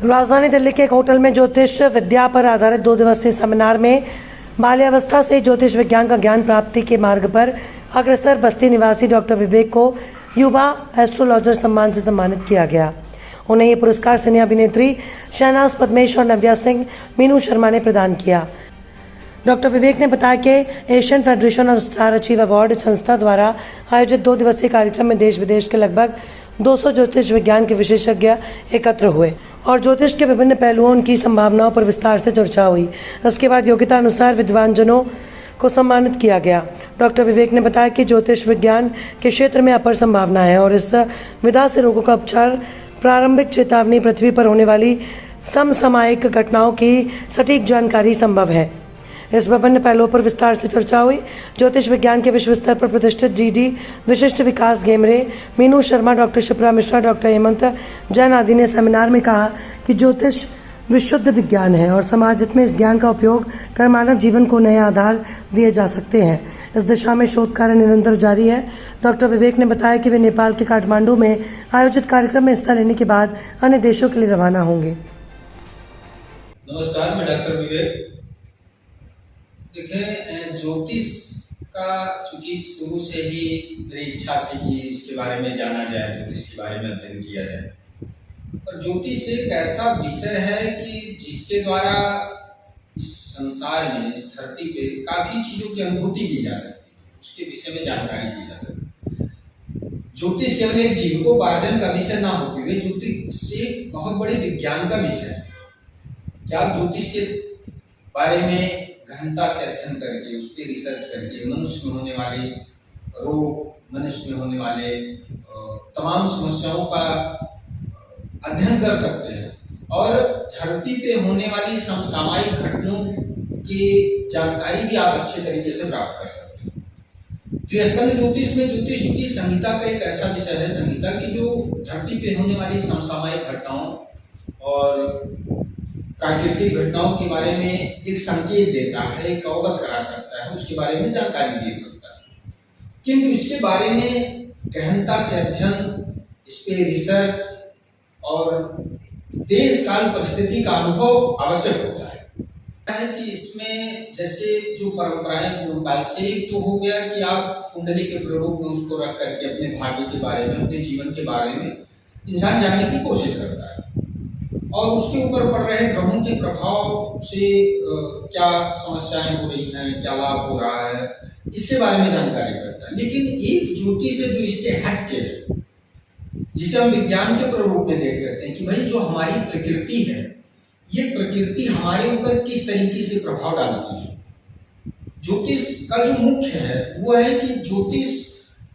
राजधानी दिल्ली के एक होटल में ज्योतिष विद्या पर आधारित 2 दिवसीय सेमिनार में बाल्यावस्था से ज्योतिष विज्ञान का ज्ञान प्राप्ति के मार्ग पर अग्रसर बस्ती निवासी डॉक्टर विवेक को युवा एस्ट्रोलॉजर सम्मान से सम्मानित किया गया। उन्हें ये पुरस्कार सिने अभिनेत्री शहनाज पद्मेश और नव्या सिंह मीनू शर्मा ने प्रदान किया। डॉक्टर विवेक ने बताया कि एशियन फेडरेशन और स्टार अचीव अवार्ड संस्था द्वारा आयोजित 2 दिवसीय कार्यक्रम में देश विदेश के लगभग 200 ज्योतिष विज्ञान के विशेषज्ञ एकत्र हुए और ज्योतिष के विभिन्न पहलुओं की संभावनाओं पर विस्तार से चर्चा हुई। इसके बाद योग्यता अनुसार विद्वानजनों को सम्मानित किया गया। डॉक्टर विवेक ने बताया कि ज्योतिष विज्ञान के क्षेत्र में अपार संभावना है और इस विधा से रोगों का उपचार, प्रारंभिक चेतावनी, पृथ्वी पर होने वाली समसामयिक घटनाओं की सटीक जानकारी संभव है। इस विभिन्न पहलुओं पर विस्तार से चर्चा हुई। ज्योतिष विज्ञान के विश्व स्तर पर प्रतिष्ठित जीडी विशिष्ट विकास गेमरे, मीनू शर्मा, डॉक्टर शिप्रा मिश्रा, डॉक्टर हेमंत जैन आदि ने सेमिनार में कहा कि ज्योतिष विशुद्ध विज्ञान है और समाज हित में इस ज्ञान का उपयोग कर मानव जीवन को नए आधार दिए जा सकते हैं। इस दिशा में शोध कार्य निरंतर जारी है। डॉक्टर विवेक ने बताया कि वे नेपाल के काठमांडू में आयोजित कार्यक्रम में हिस्सा लेने के बाद अन्य देशों के लिए रवाना होंगे। नमस्कार, मैं डॉक्टर विवेक। देखें, ज्योतिष का चूंकि शुरू से ही मेरी इच्छा थी कि इसके बारे में जाना जाए, ज्योतिष के बारे में अध्ययन किया जाए। और ज्योतिष एक ऐसा विषय है कि जिसके द्वारा इस संसार में, इस धरती पे काफी चीजों की अनुभूति की जा सकती है, उसके विषय में जानकारी दी जा सकती है। ज्योतिष केवल एक जीविकोपार्जन का विषय ना होते हुए ज्योतिष एक बहुत बड़े विज्ञान का विषय है। क्या आप ज्योतिष के बारे में गहनता से अध्ययन करके, उस पर रिसर्च करके मनुष्य में होने वाले रोग, मनुष्य में होने वाले तमाम समस्याओं का अध्ययन कर सकते हैं और धरती पे होने वाली समसामयिक घटनाओं की जानकारी भी आप अच्छे तरीके से प्राप्त कर सकते हैं। त्रिस्कंध ज्योतिष में ज्योतिष की संहिता का एक ऐसा विषय है, संहिता की जो धरती पे होने वाली समसामयिक घटनाओं और प्राकृतिक घटनाओं के बारे में एक संकेत देता है, एक अवगत करा सकता है, उसके बारे में जानकारी दे सकता है। किंतु इसके बारे में गहनता से अध्ययन, इस पे रिसर्च और देश काल परिस्थिति का अनुभव आवश्यक होता है कि इसमें जैसे जो परंपराएं पूर्व काल से, एक तो हो गया कि आप कुंडली के प्ररूप में उसको रख करके अपने भाग्य के बारे में, अपने जीवन के बारे में इंसान जानने की कोशिश करता है और उसके ऊपर पड़ रहे ग्रहों के प्रभाव से क्या समस्याएं हो रही हैं, क्या लाभ हो रहा है, इसके बारे में जानकारी करता है। लेकिन एक ज्योतिष है जो इससे हट के, जिसे हम विज्ञान के प्ररूप में देख सकते हैं कि भाई जो हमारी प्रकृति है, ये प्रकृति हमारे ऊपर किस तरीके से प्रभाव डालती है। ज्योतिष का जो मुख्य है वो है कि ज्योतिष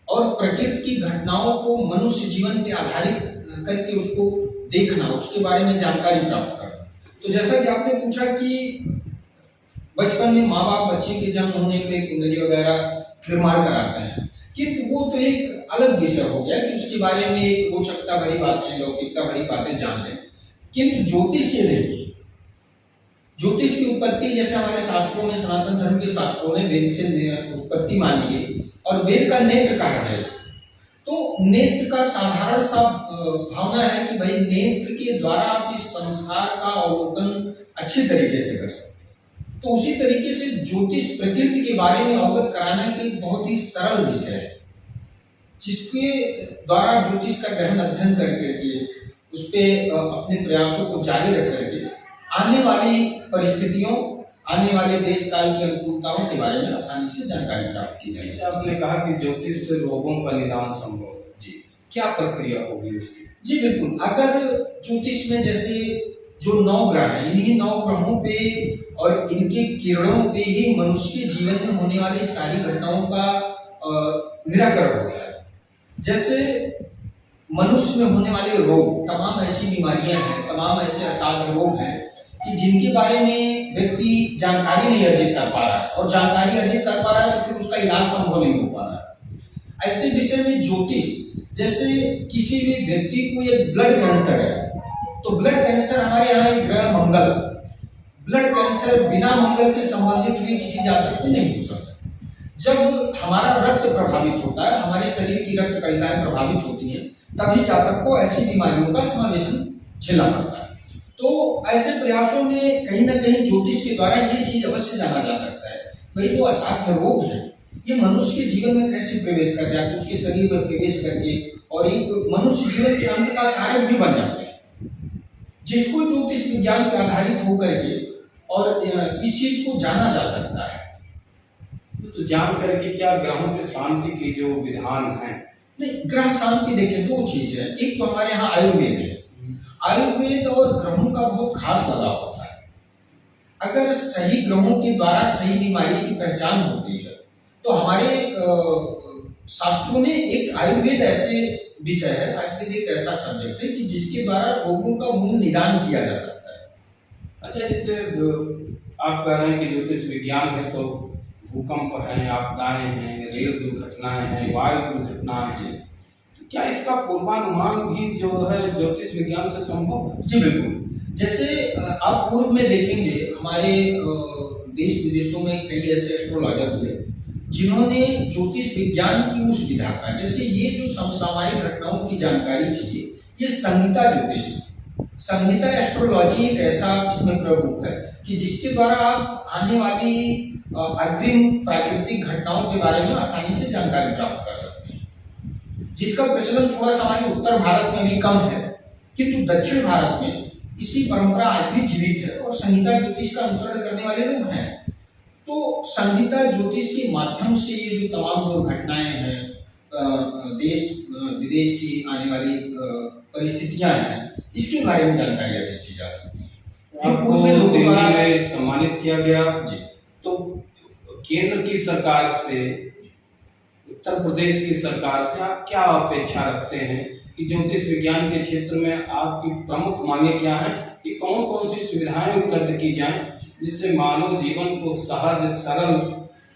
और प्रकृति की घटनाओं को मनुष्य जीवन पे आधारित करके उसको देखना, उसके बारे में जानकारी प्राप्त करना। तो जैसा कि आपने पूछा कि बचपन में माँ बाप बच्चे के जन्म होने पे कुंडली वगैरह निर्माण कराते हैं, किंतु वो तो एक अलग विषय हो गया कि उसके बारे में एक रोचकता भरी बातें, लौकिकता भरी बातें जान लें। किंतु ज्योतिष ये देखिए, ज्योतिष की उत्पत्ति जैसे हमारे शास्त्रों में, सनातन धर्म के शास्त्रों में वेद से उत्पत्ति मानी गई और वेद का नेत्र कहा गया। तो नेत्र का साधारण सा भावना है कि भाई नेत्र के द्वारा आप इस संसार का अवलोकन अच्छे तरीके से कर सकते हैं। तो उसी तरीके से ज्योतिष प्रकृति के बारे में अवगत कराना एक बहुत ही सरल विषय है, जिसके द्वारा ज्योतिष का गहन अध्ययन करके उस पर अपने प्रयासों को जारी रख करके आने वाली परिस्थितियों, आने वाले देश काल की अनुकूलताओं के बारे में आसानी से जानकारी प्राप्त की जाए। आपने कहा कि ज्योतिष से रोगों का निदान संभव है। जी, क्या प्रक्रिया होगी उसकी? जी बिल्कुल। अगर ज्योतिष में जैसे जो 9 ग्रह हैं, इन्हीं 9 ग्रहों पे और इनके किरणों पे ही मनुष्य के जीवन में होने वाली सारी घटनाओं का निराकरण होता है। जैसे मनुष्य में होने वाले रोग, तमाम ऐसी बीमारियां हैं, तमाम ऐसे असाध्य रोग हैं कि जिनके बारे में व्यक्ति जानकारी नहीं अर्जित कर पा रहा है और जानकारी अर्जित कर पा रहा है तो फिर उसका इलाज संभव नहीं हो पा रहा है। ऐसे विषय में ज्योतिष, जैसे किसी भी व्यक्ति को यदि ब्लड कैंसर है तो ब्लड कैंसर, हमारे यहाँ एक ग्रह मंगल, ब्लड कैंसर बिना मंगल के संबंधित हुए किसी जातक को नहीं हो सकता। जब हमारा रक्त प्रभावित होता है, हमारे शरीर की रक्त कणिकाएं प्रभावित होती हैं, तभी जातक को ऐसी बीमारियों का समावेशन झेलना पड़ता है। तो ऐसे प्रयासों में कहीं ना कहीं ज्योतिष के द्वारा ये चीज अवश्य जाना जा सकता है, भाई जो असाध्य रोग है ये मनुष्य के जीवन में कैसे प्रवेश कर जाते, उसके शरीर में प्रवेश करके और एक मनुष्य जीवन के अंत का कारक भी बन जाते हैं, जिसको ज्योतिष विज्ञान पर आधारित होकर के और इस चीज को जाना जा सकता है। तो जान करके क्या ग्रहों के शांति की जो विधान है? नहीं, ग्रह शांति देखिए दो चीज है, एक तो हमारे यहाँ आयुर्वेद है, आयुर्वेद और ग्रहों का बहुत खास लगाव होता है। अगर सही ग्रहों के द्वारा सही बीमारी की पहचान होती है तो हमारे शास्त्रों में एक आयुर्वेद ऐसे विषय है, आयुर्वेद एक ऐसा सब्जेक्ट है कि जिसके द्वारा रोगों का मूल निदान किया जा सकता है। अच्छा, जैसे आप कह रहे हैं कि ज्योतिष विज्ञान है तो भूकंप है, आपदाएं हैं, रेल दुर्घटनाएं हैं, वायु दुर्घटनाएं हैं, क्या इसका पूर्वानुमान भी जो है ज्योतिष विज्ञान से संभव है? जी बिल्कुल। जैसे आप पूर्व में देखेंगे हमारे देश विदेशों में कई ऐसे एस्ट्रोलॉजर हुए जिन्होंने ज्योतिष विज्ञान की उस विधा का, जैसे ये जो समसामयिक घटनाओं की जानकारी चाहिए, ये संहिता ज्योतिष, संहिता एस्ट्रोलॉजी एक ऐसा इसमें प्ररूप है कि जिसके द्वारा आप आने वाली अग्रिम प्राकृतिक घटनाओं के बारे में आसानी से जानकारी प्राप्त कर सकते हैं, जिसका प्रचलन थोड़ा सा हमारे उत्तर भारत में भी कम है, किंतु दक्षिण भारत में इसकी परंपरा आज भी जीवित है और संहिता ज्योतिष का अनुसरण करने वाले लोग हैं। तो संहिता ज्योतिष के माध्यम से ये जो तमाम दुर्घटनाएं हैं, देश विदेश की आने वाली परिस्थितियां हैं, इसके बारे में जानकारी अर्जित की जा सकती है। आपको दिल्ली में सम्मानित किया गया जी, तो केंद्र की सरकार से, उत्तर प्रदेश की सरकार से आप क्या अपेक्षा रखते हैं कि ज्योतिष विज्ञान के क्षेत्र में आपकी प्रमुख मांगे क्या है, कि कौन कौन सी सुविधाएं उपलब्ध की जाएं जिससे मानव जीवन को सहज, सरल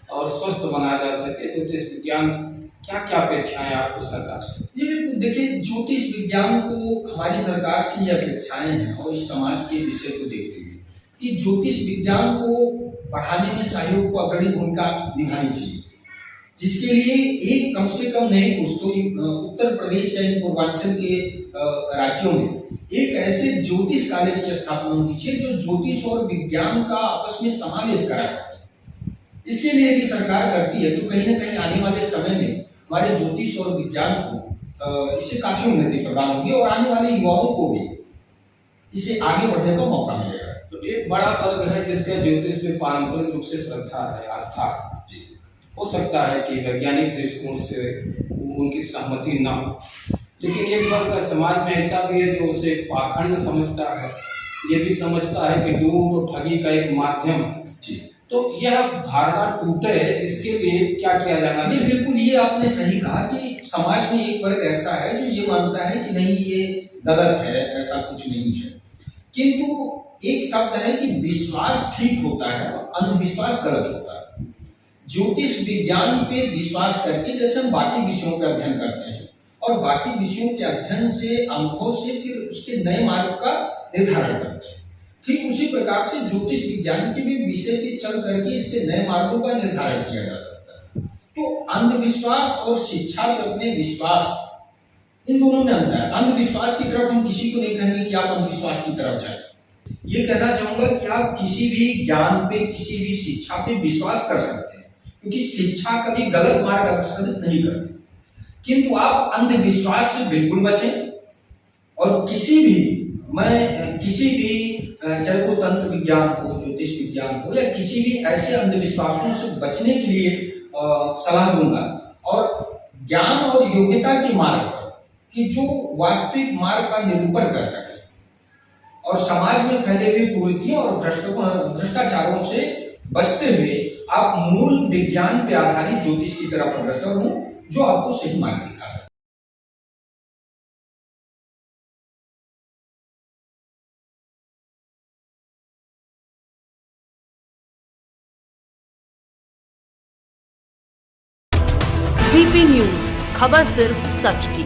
और स्वस्थ बनाया जा सके? ज्योतिष विज्ञान क्या क्या अपेक्षाएं आपको सरकार से? ये बिल्कुल देखिए, ज्योतिष विज्ञान को हमारी सरकार से ये अपेक्षाएं हैं और इस समाज के विषय को देखते हुए कि ज्योतिष विज्ञान को बढ़ाने में सहयोग को अग्रणी भूमिका निभानी चाहिए, जिसके लिए एक कम से कम नहीं कुछ तो उत्तर प्रदेश या पूर्वांचल के राज्यों में एक ऐसे ज्योतिष कॉलेज की स्थापना होनी चाहिए जो ज्योतिष और विज्ञान का आपस में समावेश करा सके। इसके लिए यदि सरकार करती है तो कहीं ना कहीं आने वाले समय में हमारे ज्योतिष और विज्ञान को इससे काफी उन्नति प्रदान होगी और आने वाले युवाओं को भी इससे आगे बढ़ने का मौका मिलेगा। तो एक बड़ा वर्ग है जिसका ज्योतिष में पारंपरिक रूप से श्रद्धा है, आस्था है। हो सकता है कि वैज्ञानिक दृष्टिकोण से उनकी सहमति न हो, लेकिन एक वर्ग समाज में ऐसा भी है जो उसे पाखंड समझता है, ये भी समझता है कि डूब और ठगी का एक माध्यम है। तो यह धारणा टूटे, इसके लिए क्या किया जाना चाहिए? बिल्कुल, ये आपने सही कहा कि समाज में एक वर्ग ऐसा है जो ये मानता है कि नहीं ये गलत है, ऐसा कुछ नहीं है, किंतु एक शब्द है कि विश्वास ठीक होता है, अंधविश्वास गलत होता है। ज्योतिष विज्ञान पे विश्वास करके जैसे हम बाकी विषयों का अध्ययन करते हैं और बाकी विषयों के अध्ययन से, अनुभव से फिर उसके नए मार्ग का निर्धारण करते हैं, ठीक उसी प्रकार से ज्योतिष विज्ञान के भी विषय पे चल करके इसके नए मार्गों का निर्धारण किया जा सकता है। तो अंधविश्वास और शिक्षा पे अपने विश्वास, इन दोनों में अंतर है। अंधविश्वास की तरफ हम किसी को नहीं कहेंगे कि आप अंधविश्वास की तरफ जाए, ये कहना चाहूंगा कि आप किसी भी ज्ञान पे, किसी भी शिक्षा पे विश्वास कर सकते हैं, क्योंकि शिक्षा कभी गलत मार्ग अग्रसर नहीं करती, किंतु आप अंधविश्वास से बिल्कुल बचें और किसी भी चाहे वो तंत्र विज्ञान हो, ज्योतिष विज्ञान हो या किसी भी ऐसे अंधविश्वासों से बचने के लिए सलाह दूंगा और ज्ञान और योग्यता के मार्ग पर कि जो वास्तविक मार्ग का निरूपण कर सके और समाज में फैले हुए कुरीतियों और भ्रष्टाचारों से बचते हुए आप मूल विज्ञान पे आधारित ज्योतिष की तरफ अग्रसर हों जो आपको सही मार्ग दिखा सके। VP न्यूज, खबर सिर्फ सच की।